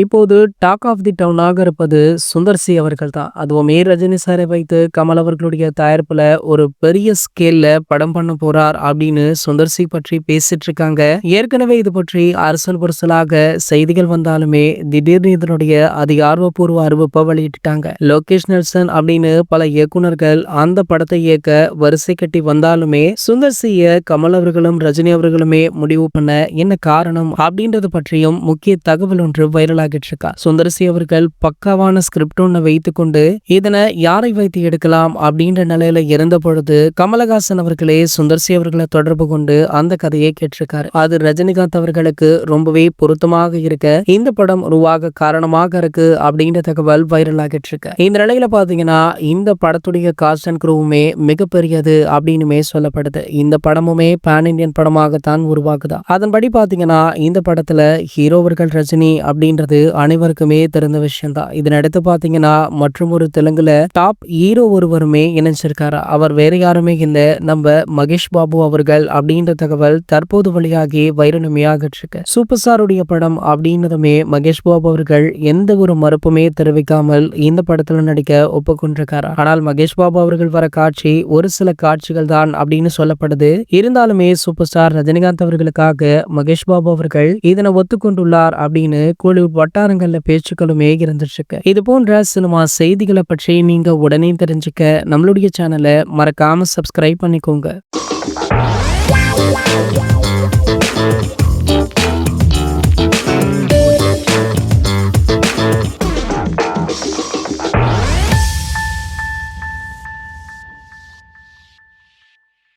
இப்போது talk of the டவுனாக இருப்பது சுந்தர் சி அவர்கள் தான். அதுவுமே ரஜினி சாரை வைத்து கமல் அவர்களுடைய தயாரிப்புல ஒரு பெரிய ஸ்கேல்ல படம் பண்ண போறார் அப்படின்னு சுந்தர் சி பற்றி பேசிட்டு இருக்காங்க. ஏற்கனவே இது பற்றி அரசல் புரசலாக செய்திகள் வந்தாலுமே திடீர்னு இதனுடைய அதிகாரப்பூர்வ அறிவிப்பை வெளியிட்டுட்டாங்க. லோகேஷ் நெல்சன் அப்படின்னு பல இயக்குனர்கள் அந்த படத்தை இயக்க வரிசை கட்டி வந்தாலுமே சுந்தர் சிய கமல் அவர்களும் ரஜினி அவர்களுமே முடிவு பண்ண என்ன காரணம் அப்படின்றது பற்றியும் முக்கிய தகவல் ஒன்று வைரல் ஆகிட்டு இருக்கா. சுந்தரசி அவர்கள் பக்காவான ஸ்கிரிப்ட் ஒண்ணு வைத்துக்கொண்டு இதனை யாரை வைத்து எடுக்கலாம் அப்படின்ற நிலையில இருந்த பொழுது கமலஹாசன் அவர்களே சுந்தர்சி அவர்களை தொடர்பு கொண்டு அந்த கதையை கேட்டிருக்காரு. அது ரஜினிகாந்த் அவர்களுக்கு ரொம்பவே பொருத்தமாக இருக்க இந்த படம் உருவாக காரணமாக இருக்கு அப்படின்ற தகவல் வைரல் ஆகிட்டு இருக்கு. இந்த நிலையில பாத்தீங்கன்னா இந்த படத்துடைய காஸ்ட் அண்ட் க்ரூவுமே மிகப்பெரியது அப்படின்னுமே சொல்லப்படுது. இந்த படமுமே பேன் இண்டியன் படமாகத்தான் உருவாகுதா. அதன்படி பாத்தீங்கன்னா இந்த படத்துல ஹீரோவர்கள் ரஜினி அப்படின்றது அனைவருக்குமே தெரிந்த விஷயம் தான். இதனடுத்து பாத்தீங்கன்னா மற்றும் ஒரு தெலுங்குல டாப் ஹீரோ ஒருவருமே இணைஞ்சிருக்காரு. அவர் வேற யாருமே இல்ல, நம்ம மகேஷ் பாபு அவர்கள் அப்படின்ற தகவல் தற்போது வழியாகி வைரலுமையாக இருக்கு. சூப்பர் ஸ்டாருடைய படம் அப்படின்னதுமே மகேஷ் பாபு அவர்கள் எந்த ஒரு மறுப்புமே தெரிவிக்காமல் இந்த படத்துல நடிக்க ஒப்புக்கொண்டிருக்காரு. ஆனால் மகேஷ் பாபு அவர்கள் வர காட்சி ஒரு சில காட்சிகள் தான் அப்படின்னு சொல்லப்படுது. இருந்தாலுமே சூப்பர் ஸ்டார் ரஜினிகாந்த் அவர்களுக்காக மகேஷ் பாபு அவர்கள் இதனை ஒத்துக்கொண்டுள்ளார் அப்படின்னு கோலிவுட் வட்டாரங்கள்ல பேச்சுக்களுமே இருந்துட்டு இருக்கு. இது போன்ற சினிமா செய்திகளை பற்றி நீங்க உடனே தெரிஞ்சுக்க நம்மளுடைய சேனலை மறக்காம சப்ஸ்கிரைப் பண்ணிக்கோங்க.